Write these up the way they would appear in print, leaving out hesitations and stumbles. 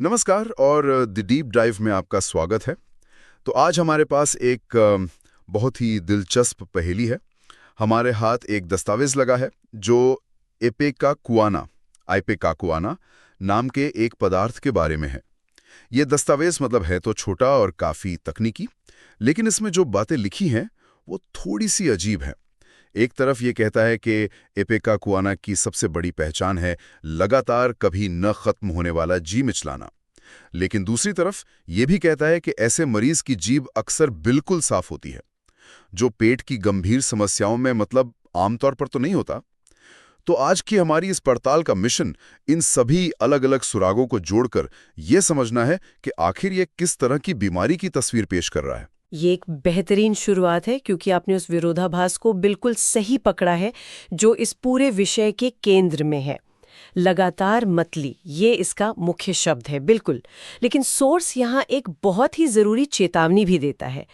नमस्कार और the deep dive में आपका स्वागत है। तो आज हमारे पास एक बहुत ही दिलचस्प पहेली है। हमारे हाथ एक दस्तावेज लगा है जो आइपेकाकुआना नाम के एक पदार्थ के बारे में है। ये दस्तावेज मतलब है तो छोटा और काफ़ी तकनीकी, लेकिन इसमें जो बातें लिखी हैं वो थोड़ी सी अजीब हैं। एक तरफ ये कहता है कि इपेकाकुआना की सबसे बड़ी पहचान है लगातार कभी न खत्म होने वाला जी मिचलाना, लेकिन दूसरी तरफ ये भी कहता है कि ऐसे मरीज की जीभ अक्सर बिल्कुल साफ होती है, जो पेट की गंभीर समस्याओं में मतलब आमतौर पर तो नहीं होता। तो आज की हमारी इस पड़ताल का मिशन इन सभी अलग अलग सुरागों को जोड़कर यह समझना है कि आखिर ये किस तरह की बीमारी की तस्वीर पेश कर रहा है। ये एक बेहतरीन शुरुआत है क्योंकि आपने उस विरोधाभास को बिल्कुल सही पकड़ा है जो इस पूरे विषय के केंद्र में है। लगातार मतली, ये इसका मुख्य शब्द है बिल्कुल। लेकिन सोर्स यहाँ एक बहुत ही जरूरी चेतावनी भी देता है।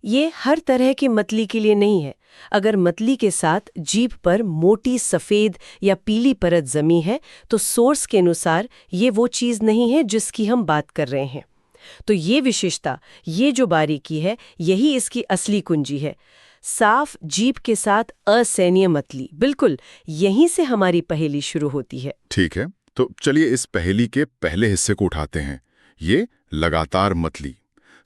ये हर तरह की मतली के लिए नहीं है। अगर मतली के साथ जीभ पर मोटी सफेद या पीली परत जमी है तो सोर्स के अनुसार ये वो चीज नहीं है जिसकी हम बात कर रहे हैं। तो ये विशेषता, ये जो बारीकी है, यही इसकी असली कुंजी है। साफ जीभ के साथ असैन्य मतली, बिल्कुल यहीं से हमारी पहेली शुरू होती है। ठीक है, तो चलिए इस पहेली के पहले हिस्से को उठाते हैं। ये लगातार मतली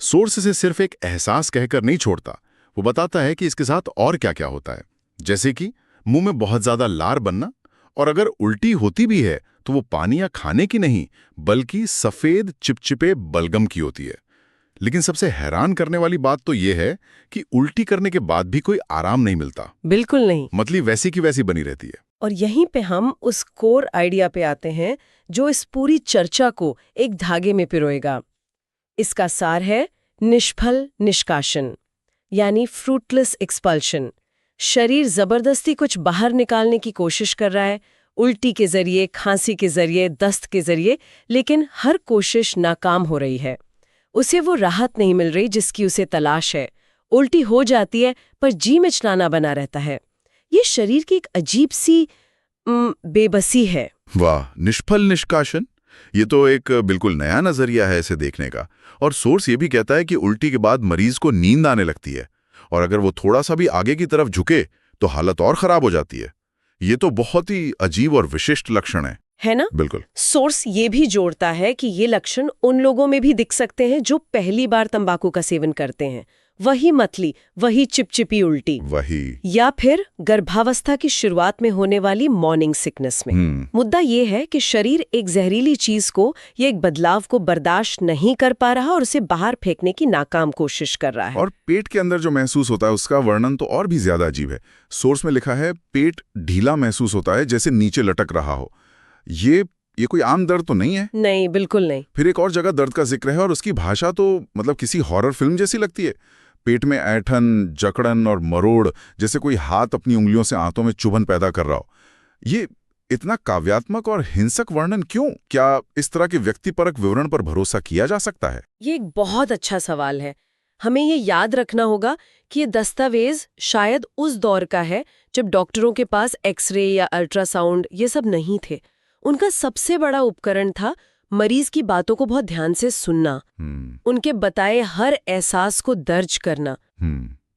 सोर्स से सिर्फ एक एहसास कहकर नहीं छोड़ता, वो बताता है कि इसके साथ और क्या क्या होता है। जैसे कि मुंह में बहुत ज्यादा लार बनना, और अगर उल्टी होती भी है तो वो पानी या खाने की नहीं बल्कि सफेद चिपचिपे बलगम की होती है। लेकिन सबसे हैरान करने वाली बात तो ये है कि उल्टी करने के बाद भी कोई आराम नहीं मिलता। बिल्कुल नहीं। मतली वैसी की वैसी बनी रहती है। और यहीं पे हम उस कोर आइडिया पे आते हैं जो इस पूरी चर्चा को एक धागे में पिरोएगा। इसका सार है निष्फल निष्कासन, यानी फ्रूटलेस एक्सपल्शन। शरीर जबरदस्ती कुछ बाहर निकालने की कोशिश कर रहा है, उल्टी के जरिए, खांसी के जरिए, दस्त के जरिए, लेकिन हर कोशिश नाकाम हो रही है। उसे वो राहत नहीं मिल रही जिसकी उसे तलाश है। उल्टी हो जाती है पर जी मिचलाना बना रहता है। ये शरीर की एक अजीब सी बेबसी है। वाह, निष्फल निष्कासन, ये तो एक बिल्कुल नया नजरिया है इसे देखने का। और सोर्स ये भी कहता है कि उल्टी के बाद मरीज को नींद आने लगती है, और अगर वो थोड़ा सा भी आगे की तरफ झुके तो हालत और खराब हो जाती है। ये तो बहुत ही अजीब और विशिष्ट लक्षण है ना? बिल्कुल। सोर्स ये भी जोड़ता है कि ये लक्षण उन लोगों में भी दिख सकते हैं जो पहली बार तंबाकू का सेवन करते हैं। वही मतली, वही चिपचिपी उल्टी, वही, या फिर गर्भावस्था की शुरुआत में होने वाली मॉर्निंग सिकनेस में। मुद्दा ये है कि शरीर एक जहरीली चीज को या एक बदलाव को बर्दाश्त नहीं कर पा रहा और उसे बाहर फेंकने की नाकाम कोशिश कर रहा है। और पेट के अंदर जो महसूस होता है उसका वर्णन तो और भी ज्यादा अजीब है। सोर्स में लिखा है पेट ढीला महसूस होता है, जैसे नीचे लटक रहा हो। ये कोई आम दर्द तो नहीं है? नहीं, बिल्कुल नहीं। फिर एक और जगह दर्द का जिक्र है और उसकी भाषा तो मतलब किसी हॉरर फिल्म जैसी लगती है। पेट में ऐंठन, जकड़न और मरोड़, जैसे कोई हाथ अपनी उंगलियों से आंतों में चुभन पैदा कर रहा हो। ये इतना काव्यात्मक और हिंसक वर्णन क्यों? क्या इस तरह के व्यक्तिपरक विवरण पर भरोसा किया जा सकता है? ये एक बहुत अच्छा सवाल है। हमें ये याद रखना होगा कि ये दस्तावेज शायद उस दौर का है जब डॉक्टरों के पास एक्सरे या अल्ट्रासाउंड ये सब नहीं थे। उनका सबसे बड़ा उपकरण था मरीज की बातों को बहुत ध्यान से सुनना, उनके बताए हर एहसास को दर्ज करना।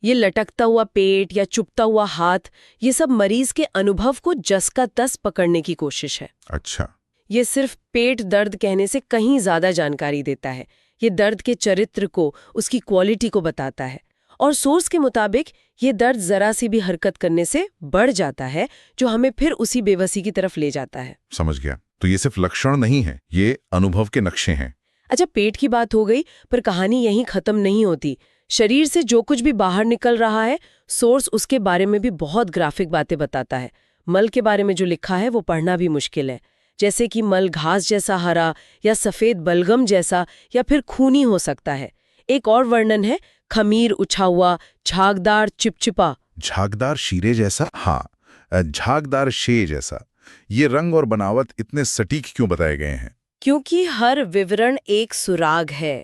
ये लटकता हुआ पेट या चुपता हुआ हाथ, ये सब मरीज के अनुभव को जस का तस पकड़ने की कोशिश है। अच्छा, ये सिर्फ पेट दर्द कहने से कहीं ज्यादा जानकारी देता है। ये दर्द के चरित्र को, उसकी क्वालिटी को बताता है। और सोर्स के मुताबिक ये दर्द जरा सी भी हरकत करने से बढ़ जाता है, जो हमें फिर उसी बेबसी की तरफ ले जाता है। समझ गया। तो ये सिर्फ लक्षण नहीं है, ये अनुभव के नक्शे हैं। अच्छा, पेट की बात हो गई, पर कहानी यहीं खत्म नहीं होती। शरीर से जो कुछ भी बाहर निकल रहा है, सोर्स उसके बारे में भी बहुत ग्राफिक बातें बताता है। मल के बारे में जो लिखा है वो पढ़ना भी मुश्किल है। जैसे कि मल घास जैसा हरा या सफेद बलगम जैसा या फिर खूनी हो सकता है। एक और वर्णन है खमीर उछा हुआ, झागदार चिपचिपा। झागदार शीरे जैसा? हाँ, झागदार शे जैसा। ये रंग और बनावट इतने सटीक क्यों बताए गए हैं? क्योंकि हर विवरण एक सुराग है।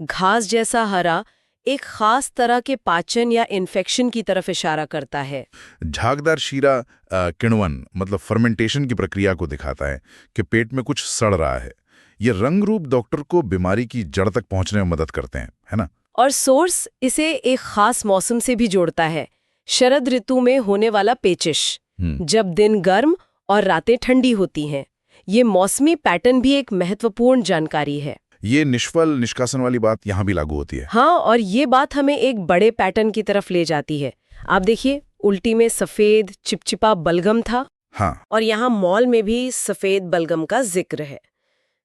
घास जैसा हरा एक खास तरह के पाचन या इन्फेक्शन की तरफ इशारा करता है। झागदार शीरा किण्वन मतलब फर्मेंटेशन की प्रक्रिया को दिखाता है कि पेट में कुछ सड़ रहा है। ये रंग रूप डॉक्टर को बीमारी की जड़ तक पहुंचने में मदद करते हैं, है ना? और सोर्स इसे एक खास मौसम से भी जोड़ता है, शरद ऋतु में होने वाला पेचिश, जब दिन गर्म और रातें ठंडी होती हैं। ये मौसमी पैटर्न भी एक महत्वपूर्ण जानकारी है। ये निष्फल निष्कासन वाली बात यहाँ भी लागू होती है। हाँ, और ये बात हमें एक बड़े पैटर्न की तरफ ले जाती है। आप देखिए, उल्टी में सफेद चिपचिपा बलगम था। हाँ। और यहाँ मॉल में भी सफेद बलगम का जिक्र है।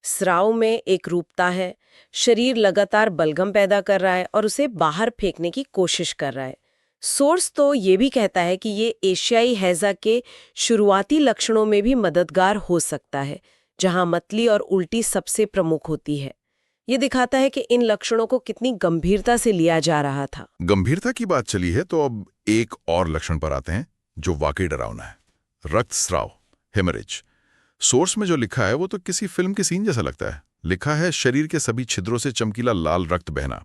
स्राव में एक रूपता है, शरीर लगातार बलगम पैदा कर रहा है और उसे बाहर फेंकने की कोशिश कर रहा है। सोर्स तो ये भी कहता है कि ये एशियाई हैजा के शुरुआती लक्षणों में भी मददगार हो सकता है, जहां मतली और उल्टी सबसे प्रमुख होती है। ये दिखाता है कि इन लक्षणों को कितनी गंभीरता से लिया जा रहा था। गंभीरता की बात चली है तो अब एक और लक्षण पर आते हैं जो वाकई डरावना है, रक्तस्राव, हेमरेज। सोर्स में जो लिखा है वो तो किसी फिल्म के सीन जैसा लगता है। लिखा है शरीर के सभी छिद्रों से चमकीला लाल रक्त बहना,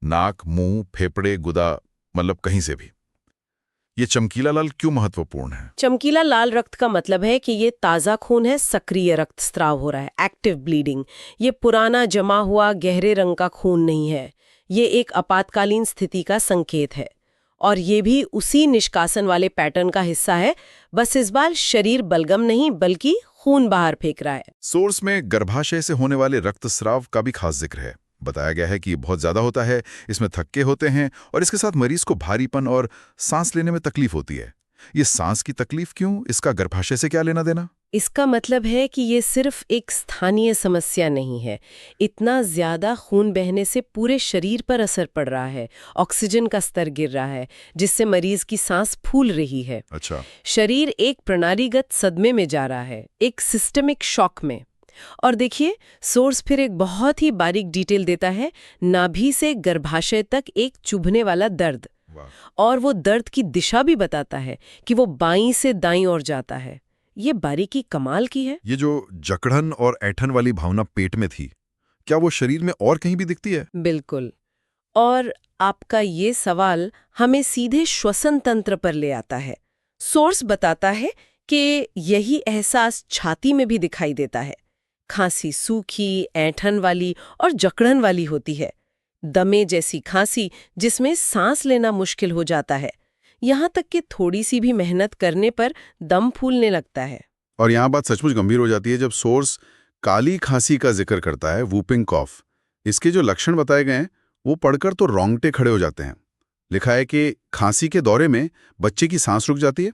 नाक, मुंह, फेफड़े, गुदा, मतलब कहीं से भी। ये चमकीला लाल क्यों महत्वपूर्ण है? चमकीला लाल रक्त का मतलब है कि ये ताज़ा खून है, सक्रिय रक्तस्राव हो रहा है, एक्टिव ब्लीडिंग। ये पुराना जमा हुआ गहरे रंग का खून नहीं है। ये एक आपातकालीन स्थिति का संकेत है और ये भी उसी निष्कासन वाले पैटर्न का हिस्सा है, बस इस बार शरीर बलगम नहीं बल्कि खून बाहर फेंक रहा है। सोर्स में गर्भाशय से होने वाले रक्तस्राव का भी खास जिक्र है। बताया गया है कि ये बहुत ज्यादा होता है, इसमें थक्के होते हैं और इसके साथ मरीज को भारीपन और सांस लेने में तकलीफ होती है। ये सांस की तकलीफ क्यों? इसका गर्भाशय से क्या लेना देना? इसका मतलब है कि ये सिर्फ एक स्थानीय समस्या नहीं है। इतना ज्यादा खून बहने से पूरे शरीर पर असर पड़ रहा है, ऑक्सीजन का स्तर गिर रहा है, जिससे मरीज की सांस फूल रही है। अच्छा। शरीर एक प्रणालीगत सदमे में जा रहा है, एक सिस्टमिक शॉक में। और देखिए, सोर्स फिर एक बहुत ही बारीक डिटेल देता है, नाभि से गर्भाशय तक एक चुभने वाला दर्द। और वो दर्द की दिशा भी बताता है कि वो बाईं से दाईं ओर जाता है। ये बारीकी कमाल की है। ये जो जकड़न और ऐठन वाली भावना पेट में थी, क्या वो शरीर में और कहीं भी दिखती है? बिल्कुल। और आपका ये सवाल हमें सीधे श्वसन तंत्र पर ले आता है। सोर्स बताता है कि यही एहसास छाती में भी दिखाई देता है। खांसी सूखी, ऐंठन वाली और जकड़न वाली होती है। दमे जैसी खांसी जिसमें सांस लेना मुश्किल हो जाता है। यहाँ तक कि थोड़ी सी भी मेहनत करने पर दम फूलने लगता है। और यहाँ बात सचमुच गंभीर हो जाती है जब सोर्स काली खांसी का जिक्र करता है, वूपिंग कॉफ। इसके जो लक्षण बताए गए हैं वो पढ़कर तो रोंगटे खड़े हो जाते हैं। लिखा है कि खांसी के दौरे में बच्चे की सांस रुक जाती है,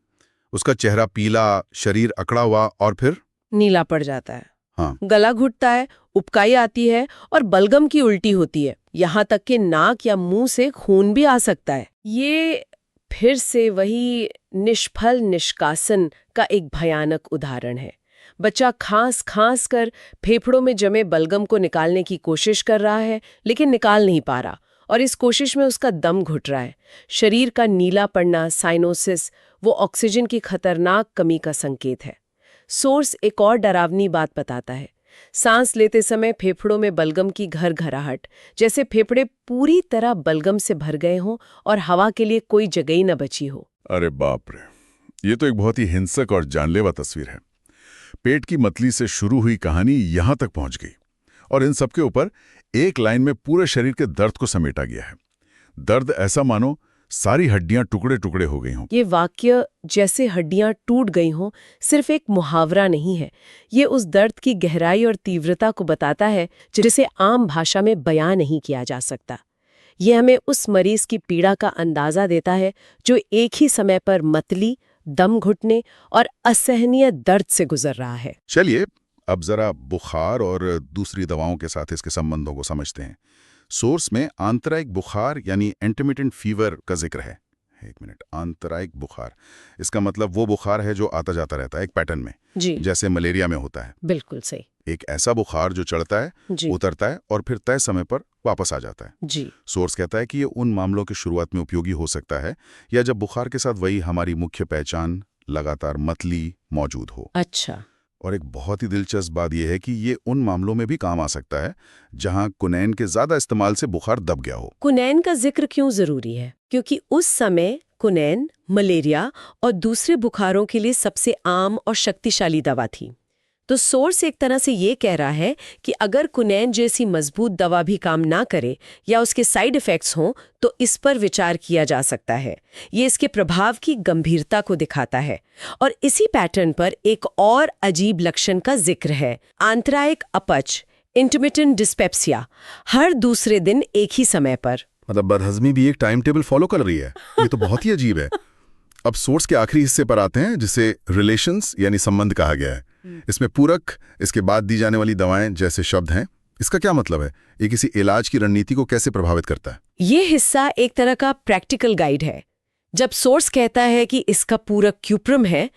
उसका चेहरा पीला, शरीर अकड़ा हुआ और फिर नीला पड़ जाता है। हाँ। गला घुटता है, उबकाई आती है और बलगम की उल्टी होती है। यहाँ तक कि नाक या मुंह से खून भी आ सकता है। ये फिर से वही निष्फल निष्कासन का एक भयानक उदाहरण है। बच्चा खांस खांस कर फेफड़ों में जमे बलगम को निकालने की कोशिश कर रहा है, लेकिन निकाल नहीं पा रहा और इस कोशिश में उसका दम घुट रहा है। शरीर का नीला पड़ना, साइनोसिस, वो ऑक्सीजन की खतरनाक कमी का संकेत है। सोर्स एक और डरावनी बात बताता है। सांस लेते समय फेफड़ों में बलगम की घरघराहट, जैसे फेफड़े पूरी तरह बलगम से भर गए हों और हवा के लिए कोई जगह ही न बची हो। अरे बाप रे, ये तो एक बहुत ही हिंसक और जानलेवा तस्वीर है। पेट की मतली से शुरू हुई कहानी यहां तक पहुंच गई और इन सबके ऊपर एक लाइन में पूरे शरीर के दर्द को समेटा गया है। दर्द ऐसा मानो सारी हड्डियां टुकड़े टुकड़े हो गई हों। ये वाक्य जैसे हड्डियां टूट गई हों सिर्फ एक मुहावरा नहीं है। ये उस दर्द की गहराई और तीव्रता को बताता है जिसे आम भाषा में बयां नहीं किया जा सकता। ये हमें उस मरीज की पीड़ा का अंदाजा देता है जो एक ही समय पर मतली, दम घुटने और असहनीय दर्द से गुजर रहा है। चलिए अब जरा बुखार और दूसरी दवाओं के साथ इसके संबंधों को समझते हैं। सोर्स में आंतरायिक बुखार यानी इंटरमिटेंट फीवर का जिक्र है। एक मिनट, आंतरायिक बुखार, इसका मतलब वो बुखार है जो आता जाता रहता है एक पैटर्न में, जी, जैसे मलेरिया में होता है। बिल्कुल सही। एक ऐसा बुखार जो चढ़ता है, उतरता है और फिर तय समय पर वापस आ जाता है। जी। सोर्स कहता है कि ये उन मामलों की शुरुआत में उपयोगी हो सकता है या जब बुखार के साथ वही हमारी मुख्य पहचान लगातार मतली मौजूद हो। अच्छा। और एक बहुत ही दिलचस्प बात यह है कि ये उन मामलों में भी काम आ सकता है जहां कुनैन के ज्यादा इस्तेमाल से बुखार दब गया हो। कुनैन का जिक्र क्यों जरूरी है? क्योंकि उस समय कुनैन मलेरिया और दूसरे बुखारों के लिए सबसे आम और शक्तिशाली दवा थी। तो सोर्स एक तरह से ये कह रहा है कि अगर कुनैन जैसी मजबूत दवा भी काम ना करे या उसके साइड इफ़ेक्ट्स हों तो इस पर विचार किया जा सकता है। ये इसके प्रभाव की गंभीरता को दिखाता है। और इसी पैटर्न पर एक और अजीब लक्षण का जिक्र है, आंतरायिक अपच, इंटरमिटेंट डिस्पेप्सिया, हर दूसरे दिन एक ही समय पर। मतलब बदहजमी भी एक टाइम टेबल फॉलो कर रही है। ये तो बहुत ही अजीब है। अब सोर्स के आखिरी हिस्से पर आते हैं, जिसे रिलेशंस यानी संबंध कहा गया है। इसमें पूरक, इसके बाद दी जाने वाली दवाएं जैसे शब्द हैं। इसका क्या मतलब है? ये किसी इलाज की रणनीति को कैसे प्रभावित करता है? ये हिस्सा एक तरह का प्रैक्टिकल गाइड है। जब सोर्स कहता है कि इसका पूरक क्यूप्रम है,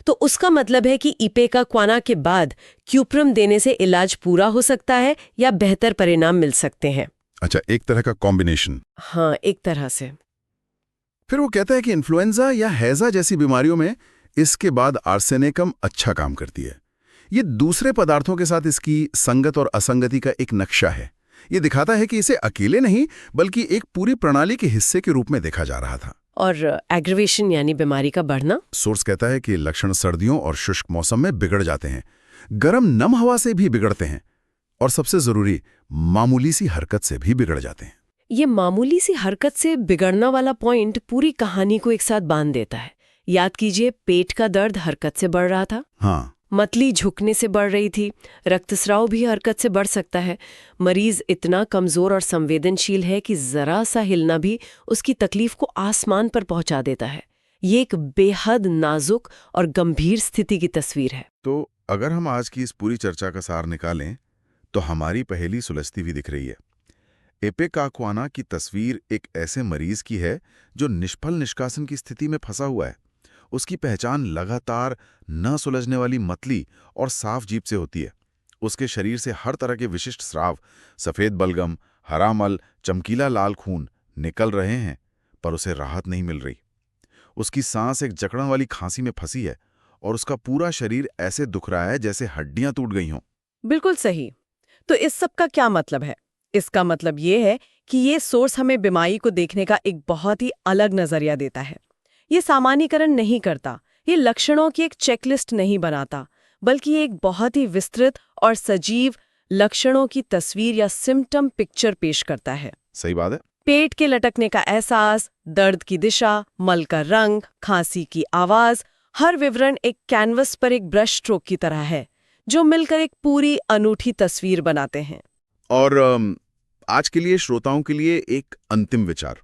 तो उसका मतलब है कि इपेकाक्वाना के बाद क्यूप्रम देने से इलाज पूरा हो सकता है या बेहतर परिणाम मिल सकते हैं। अच्छा, एक तरह का कॉम्बिनेशन। हाँ, एक तरह से। फिर वो कहता है कि इन्फ्लुएंजा या हैजा जैसी बीमारियों में इसके बाद आर्सेनिकम अच्छा काम करती है। ये दूसरे पदार्थों के साथ इसकी संगत और असंगति का एक नक्शा है। ये दिखाता है कि इसे अकेले नहीं बल्कि एक पूरी प्रणाली के हिस्से के रूप में देखा जा रहा था। और एग्रीवेशन यानी बीमारी का बढ़ना? सोर्स कहता है कि लक्षण सर्दियों और शुष्क मौसम में बिगड़ जाते हैं, गर्म नम हवा से भी बिगड़ते हैं, और सबसे जरूरी मामूली सी हरकत से भी बिगड़ जाते हैं। ये मामूली सी हरकत से बिगड़ना वाला पॉइंट पूरी कहानी को एक साथ बांध देता है। याद कीजिए, पेट का दर्द हरकत से बढ़ रहा था। हाँ, मतली झुकने से बढ़ रही थी। रक्तस्राव भी हरकत से बढ़ सकता है। मरीज इतना कमजोर और संवेदनशील है कि जरा सा हिलना भी उसकी तकलीफ को आसमान पर पहुंचा देता है। ये एक बेहद नाजुक और गंभीर स्थिति की तस्वीर है। तो अगर हम आज की इस पूरी चर्चा का सार निकालें तो हमारी पहेली सुलझती हुई दिख रही है। इपेकाक्वाना की तस्वीर एक ऐसे मरीज की है जो निष्फल निष्कासन की स्थिति में फंसा हुआ है। उसकी पहचान लगातार न सुलझने वाली मतली और साफ जीभ से होती है। उसके शरीर से हर तरह के विशिष्ट स्राव, सफेद बलगम, हरा मल, चमकीला लाल खून निकल रहे हैं, पर उसे राहत नहीं मिल रही। उसकी सांस एक जकड़न वाली खांसी में फंसी है और उसका पूरा शरीर ऐसे दुख रहा है जैसे हड्डियां टूट गई हों। बिल्कुल सही। तो इस सब का क्या मतलब है? इसका मतलब ये है कि ये सोर्स हमें बीमारी को देखने का एक बहुत ही अलग नजरिया देता है। ये सामान्यीकरण नहीं करता, ये लक्षणों की एक चेकलिस्ट नहीं बनाता, बल्कि ये एक बहुत ही विस्तृत और सजीव लक्षणों की तस्वीर या सिम्टम पिक्चर पेश करता है। सही बात है। पेट के लटकने का एहसास, दर्द की दिशा, मल का रंग, खांसी की आवाज, हर विवरण एक कैनवस पर एक ब्रश स्ट्रोक की तरह है, जो मिलकर एक पूरी अनूठी तस्वीर बनाते हैं। और आज के लिए श्रोताओं के लिए एक अंतिम विचार।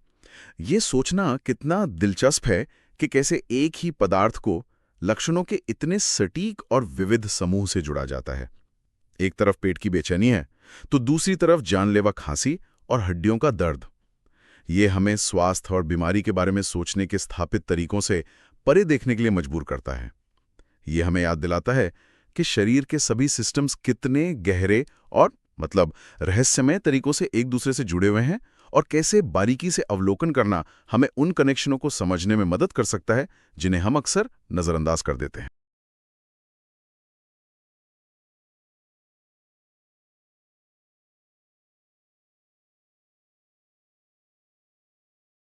ये सोचना कितना दिलचस्प है कि कैसे एक ही पदार्थ को लक्षणों के इतने सटीक और विविध समूह से जुड़ा जाता है। एक तरफ पेट की बेचैनी है तो दूसरी तरफ जानलेवा खांसी और हड्डियों का दर्द। ये हमें स्वास्थ्य और बीमारी के बारे में सोचने के स्थापित तरीकों से परे देखने के लिए मजबूर करता है। ये हमें याद दिलाता है कि शरीर के सभी सिस्टम्स कितने गहरे और रहस्यमय तरीकों से एक दूसरे से जुड़े हुए हैं, और कैसे बारीकी से अवलोकन करना हमें उन कनेक्शनों को समझने में मदद कर सकता है जिन्हें हम अक्सर नजरअंदाज कर देते हैं।